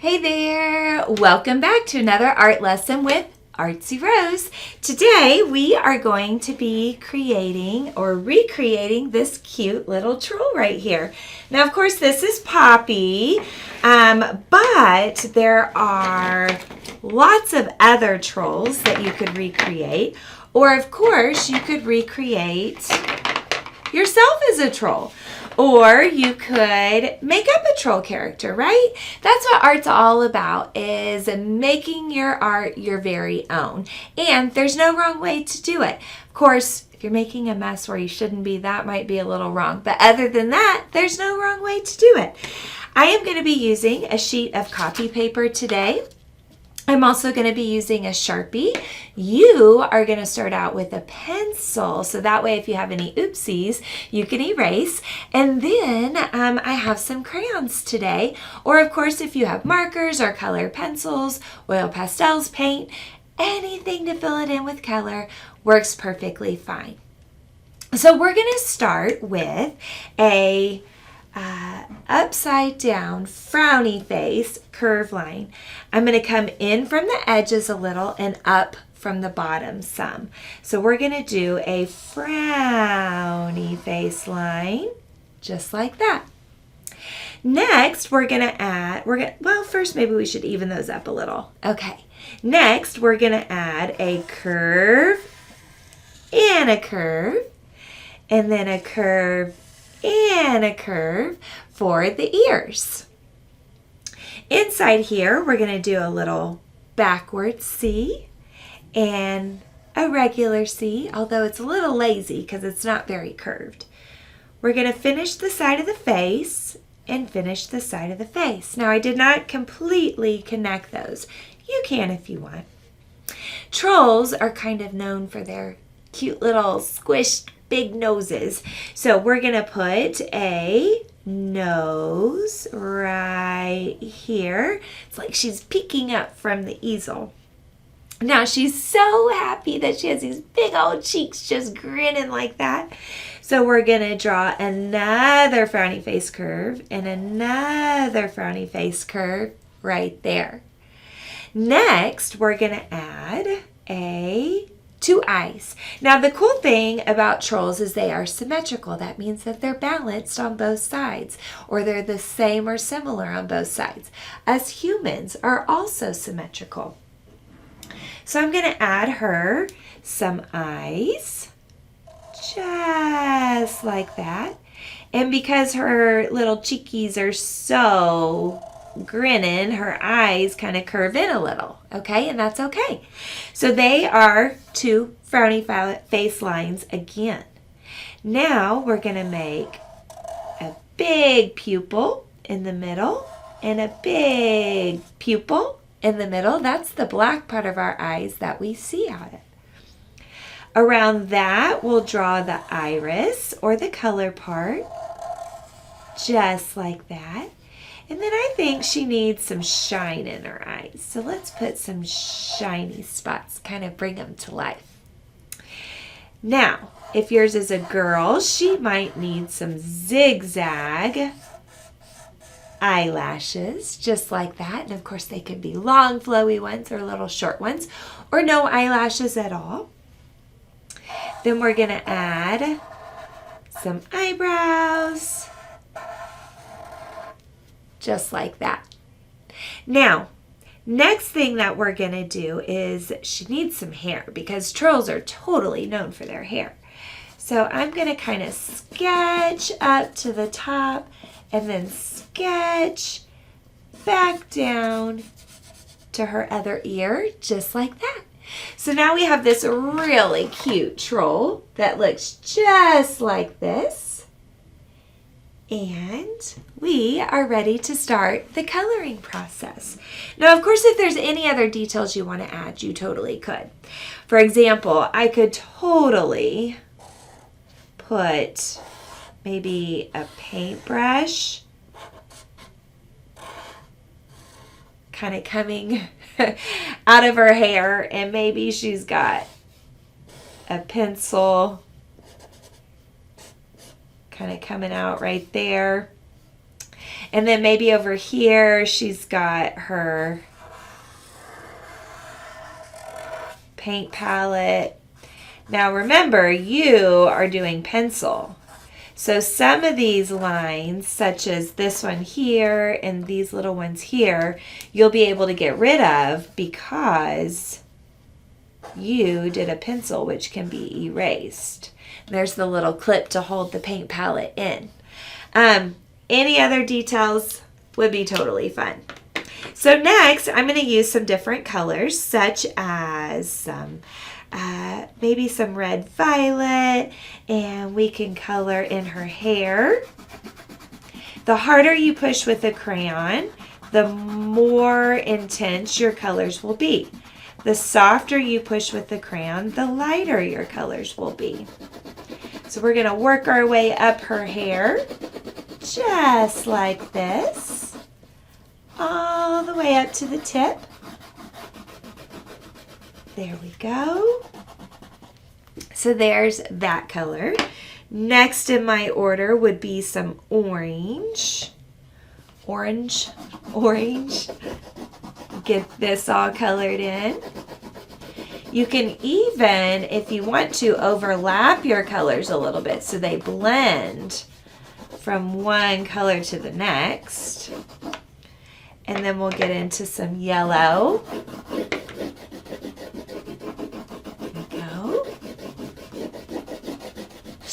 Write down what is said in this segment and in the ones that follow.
Hey there! Welcome back to another art lesson with Artsy Rose. Today we are going to be creating or recreating this cute little troll right here. Now of course this is Poppy, but there are lots of other trolls that you could recreate, or of course you could recreate yourself as a troll. Or you could make up a troll character, right? That's what art's all about, is making your art your very own. And there's no wrong way to do it. Of course, if you're making a mess where you shouldn't be, that might be a little wrong. But other than that, there's no wrong way to do it. I am going to be using a sheet of copy paper today. I'm also going to be using a Sharpie. You are going to start out with a pencil, so that way if you have any oopsies, you can erase. And then I have some crayons today, or of course if you have markers or color pencils, oil pastels, paint, anything to fill it in with color works perfectly fine. So we're going to start with a upside down frowny face curve line. I'm going to come in from the edges a little and up from the bottom some. So we're going to do a frowny face line just like that. Next we're going to add, well first maybe we should even those up a little. Okay. Next we're going to add a curve and a curve and then a curve and a curve for the ears. Inside here, we're going to do a little backward C and a regular C, although it's a little lazy because it's not very curved. We're going to finish the side of the face and finish the side of the face. Now, I did not completely connect those. You can if you want. Trolls are kind of known for their cute little squished big noses. So we're going to put a nose right here. It's like she's peeking up from the easel. Now she's so happy that she has these big old cheeks just grinning like that. So we're going to draw another frowny face curve and another frowny face curve right there. Next, we're going to add two eyes. Now the cool thing about trolls is they are symmetrical. That means that they're balanced on both sides, or they're the same or similar on both sides. Us humans are also symmetrical. So I'm going to add her some eyes, just like that. And because her little cheekies are so grinning, her eyes kind of curve in a little, okay? And that's okay. So they are two frowny face lines again. Now we're going to make a big pupil in the middle and a big pupil in the middle. That's the black part of our eyes that we see out of. Around that, we'll draw the iris or the color part, just like that. And then I think she needs some shine in her eyes. So let's put some shiny spots, kind of bring them to life. Now, if yours is a girl, she might need some zigzag eyelashes, just like that. And of course, they could be long, flowy ones or little short ones, or no eyelashes at all. Then we're going to add some eyebrows, just like that. Now, next thing that we're going to do is she needs some hair, because trolls are totally known for their hair. So I'm going to kind of sketch up to the top and then sketch back down to her other ear, just like that. So now we have this really cute troll that looks just like this. And we are ready to start the coloring process. Now, of course, if there's any other details you want to add, you totally could. For example, I could totally put maybe a paintbrush kind of coming out of her hair, and maybe she's got a pencil kind of coming out right there. And then maybe over here she's got her paint palette. Now remember, you are doing pencil. So some of these lines, such as this one here and these little ones here, you'll be able to get rid of because you did a pencil, which can be erased. There's the little clip to hold the paint palette in. Any other details would be totally fun. So next, I'm going to use some different colors, such as some maybe some red violet, and we can color in her hair. The harder you push with a crayon, the more intense your colors will be. The softer you push with the crayon, the lighter your colors will be. So we're going to work our way up her hair, just like this, all the way up to the tip. There we go. So there's that color. Next in my order would be some orange. Orange. Get this all colored in. You can even, if you want to, overlap your colors a little bit so they blend from one color to the next. And then we'll get into some yellow.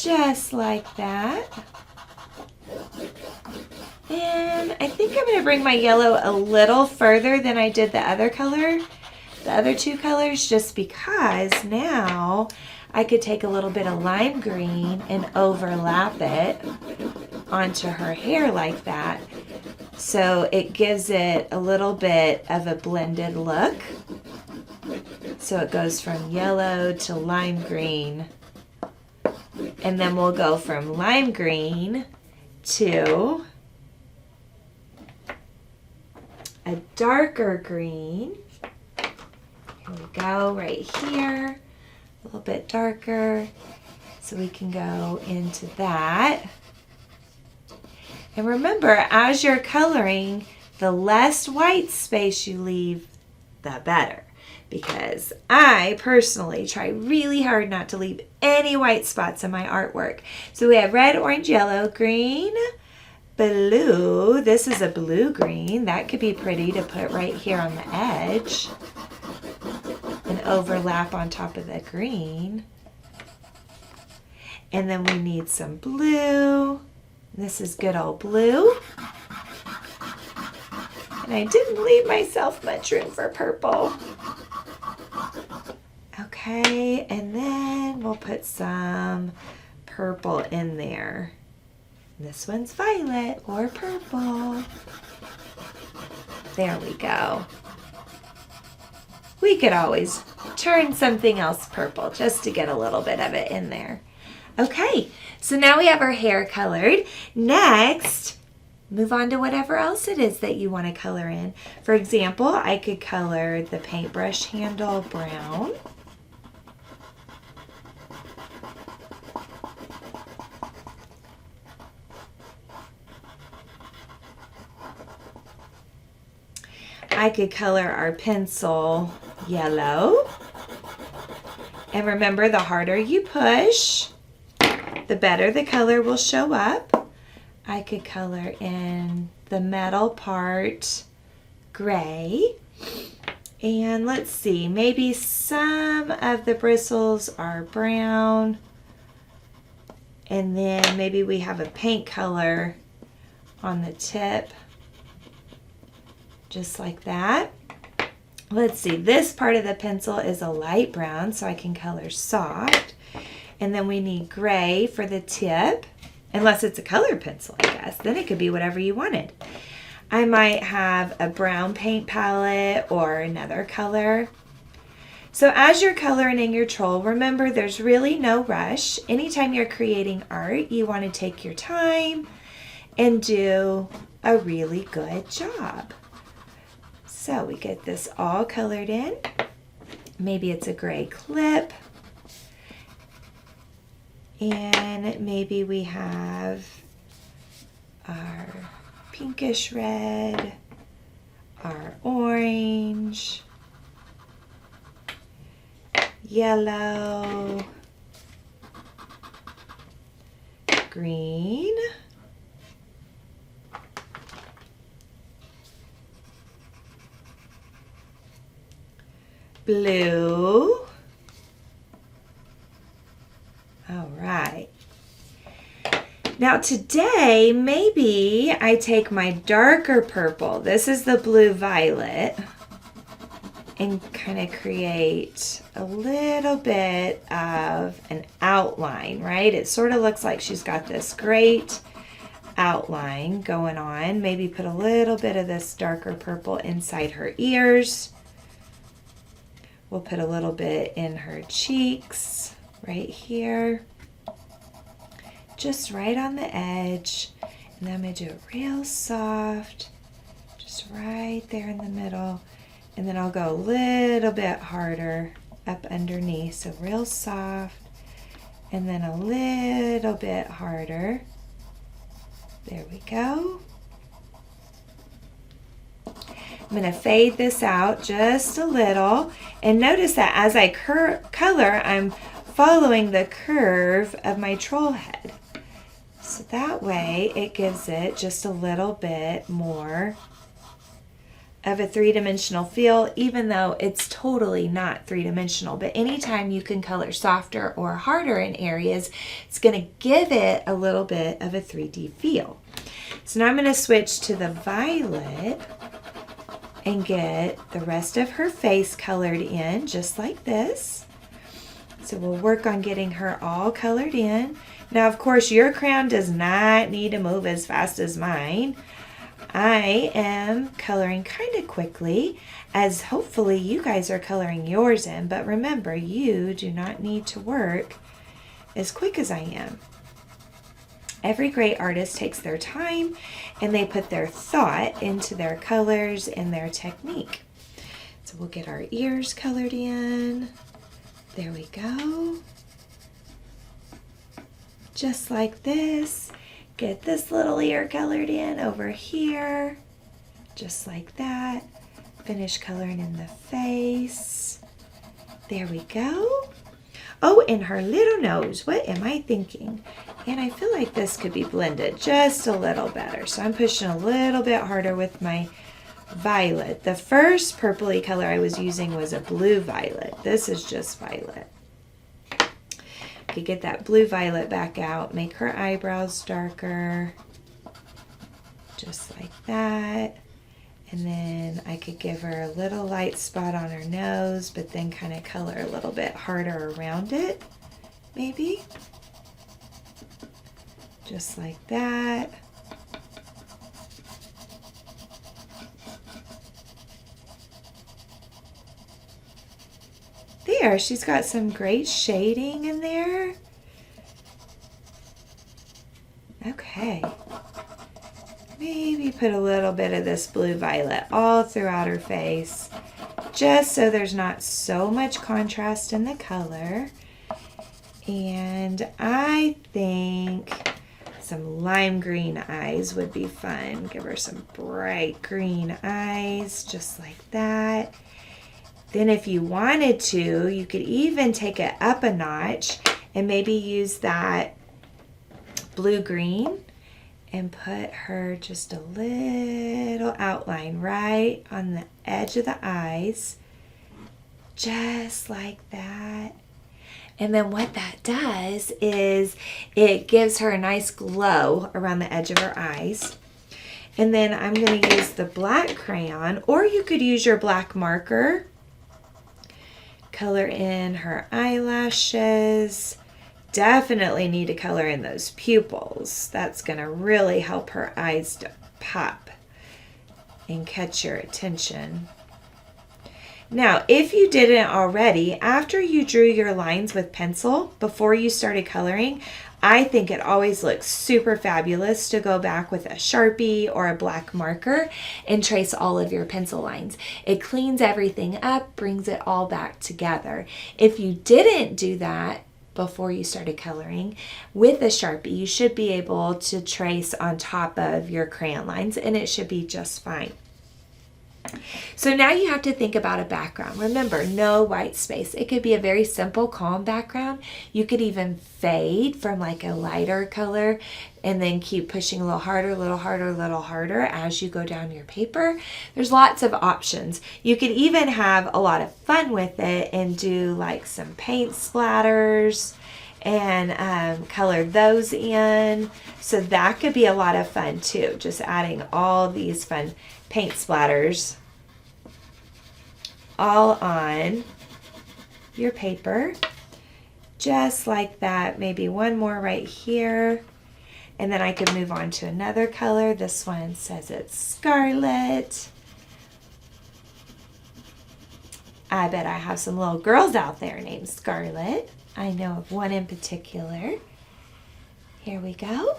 Just like that. And I think I'm going to bring my yellow a little further than I did the other color, the other two colors, just because now I could take a little bit of lime green and overlap it onto her hair like that. So it gives it a little bit of a blended look. So it goes from yellow to lime green. And then we'll go from lime green to a darker green. Here we go, right here. A little bit darker. So we can go into that. And remember, as you're coloring, the less white space you leave, the better. Because I personally try really hard not to leave any white spots in my artwork. So we have red, orange, yellow, green, blue. This is a blue green. That could be pretty to put right here on the edge and overlap on top of the green. And then we need some blue. This is good old blue. And I didn't leave myself much room for purple. Okay, and then we'll put some purple in there. This one's violet or purple. There we go. We could always turn something else purple just to get a little bit of it in there. Okay, so now we have our hair colored. Next, move on to whatever else it is that you want to color in. For example, I could color the paintbrush handle brown. I could color our pencil yellow. And remember, the harder you push, the better the color will show up. I could color in the metal part gray. And let's see, maybe some of the bristles are brown. And then maybe we have a paint color on the tip. Just like that. Let's see, this part of the pencil is a light brown, so I can color soft. And then we need gray for the tip, unless it's a colored pencil, I guess. Then it could be whatever you wanted. I might have a brown paint palette or another color. So as you're coloring in your troll, remember there's really no rush. Anytime you're creating art, you want to take your time and do a really good job. So we get this all colored in. Maybe it's a gray clip. And maybe we have our pinkish red, our orange, yellow, green, blue. All right. Now today, maybe I take my darker purple, this is the blue violet, and kind of create a little bit of an outline, right? It sort of looks like she's got this great outline going on. Maybe put a little bit of this darker purple inside her ears. We'll put a little bit in her cheeks right here. Just right on the edge, and then I'm going to do it real soft, just right there in the middle, and then I'll go a little bit harder up underneath, so real soft, and then a little bit harder. There we go. I'm going to fade this out just a little, and notice that as I color, I'm following the curve of my troll head. So that way it gives it just a little bit more of a three-dimensional feel, even though it's totally not three-dimensional. But anytime you can color softer or harder in areas, it's going to give it a little bit of a 3D feel. So now I'm going to switch to the violet and get the rest of her face colored in just like this. So we'll work on getting her all colored in. Now, of course, your crayon does not need to move as fast as mine. I am coloring kind of quickly, as hopefully you guys are coloring yours in. But remember, you do not need to work as quick as I am. Every great artist takes their time and they put their thought into their colors and their technique. So we'll get our ears colored in. There we go. Just like this. Get this little ear colored in over here. Just like that. Finish coloring in the face. There we go. Oh, and her little nose. What am I thinking? And I feel like this could be blended just a little better. So I'm pushing a little bit harder with my violet. The first purpley color I was using was a blue violet. This is just violet. Okay, get that blue violet back out. Make her eyebrows darker. Just like that. And then I could give her a little light spot on her nose, but then kind of color a little bit harder around it, maybe. Just like that. There, she's got some great shading in there. Okay. Maybe put a little bit of this blue violet all throughout her face, just so there's not so much contrast in the color. And I think some lime green eyes would be fun. Give her some bright green eyes, just like that. Then if you wanted to, you could even take it up a notch and maybe use that blue-green and put her just a little outline right on the edge of the eyes, just like that. And then what that does is it gives her a nice glow around the edge of her eyes. And then I'm going to use the black crayon, or you could use your black marker. Color in her eyelashes. Definitely need to color in those pupils. That's going to really help her eyes to pop and catch your attention. Now, if you didn't already, after you drew your lines with pencil, before you started coloring, I think it always looks super fabulous to go back with a Sharpie or a black marker and trace all of your pencil lines. It cleans everything up, brings it all back together. If you didn't do that, before you started coloring, with a Sharpie, you should be able to trace on top of your crayon lines, and it should be just fine. So now you have to think about a background. Remember, no white space. It could be a very simple, calm background. You could even fade from like a lighter color and then keep pushing a little harder, a little harder, a little harder as you go down your paper. There's lots of options. You could even have a lot of fun with it and do like some paint splatters and color those in. So that could be a lot of fun too, just adding all these fun paint splatters all on your paper, just like that. Maybe one more right here, and then I could move on to another color. This one says it's scarlet. I bet I have some little girls out there named Scarlet. I know of one in particular. Here we go.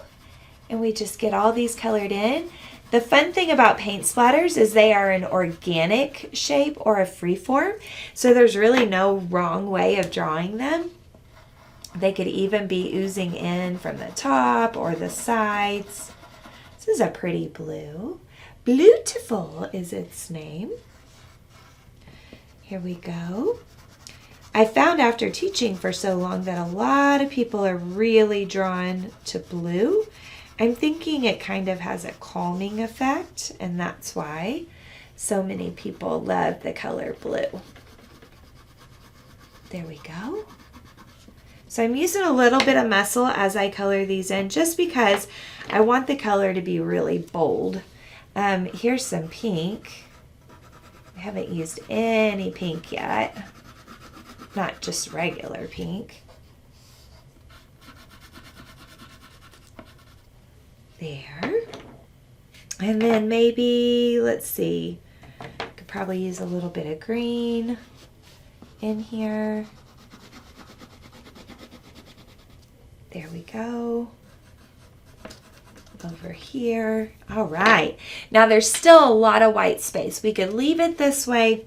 And we just get all these colored in. The fun thing about paint splatters is they are an organic shape or a free form, so there's really no wrong way of drawing them. They could even be oozing in from the top or the sides. This is a pretty blue. 𝗀𝗲𝗍𝗆 is its name. Here we go. I found after teaching for so long that a lot of people are really drawn to blue. I'm thinking it kind of has a calming effect, and that's why so many people love the color blue. There we go. So I'm using a little bit of muscle as I color these in, just because I want the color to be really bold. Here's some pink. I haven't used any pink yet, not just regular pink. There. And then maybe, let's see, could probably use a little bit of green in here. There we go. Over here. All right. Now there's still a lot of white space. We could leave it this way,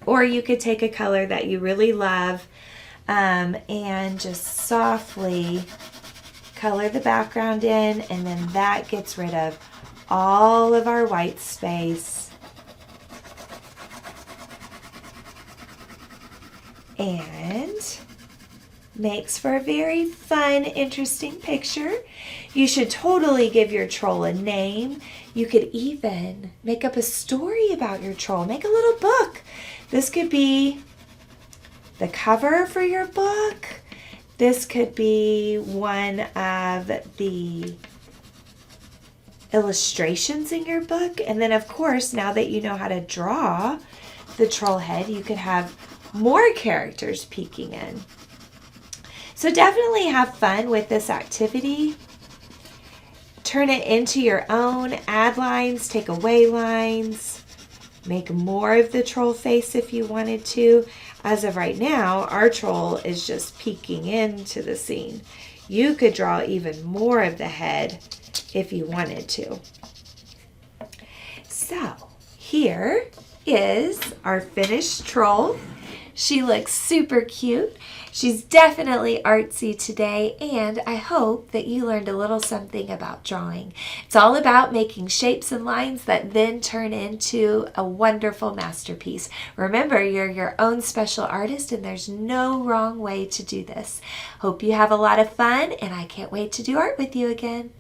or you could take a color that you really love and just softly color the background in, and then that gets rid of all of our white space. And makes for a very fun, interesting picture. You should totally give your troll a name. You could even make up a story about your troll. Make a little book. This could be the cover for your book. This could be one of the illustrations in your book. And then, of course, now that you know how to draw the troll head, you could have more characters peeking in. So definitely have fun with this activity. Turn it into your own. Add lines, take away lines. Make more of the troll face if you wanted to. As of right now, our troll is just peeking into the scene. You could draw even more of the head if you wanted to. So here is our finished troll. She looks super cute. She's definitely artsy today, and I hope that you learned a little something about drawing. It's all about making shapes and lines that then turn into a wonderful masterpiece. Remember, you're your own special artist, and there's no wrong way to do this. Hope you have a lot of fun, and I can't wait to do art with you again.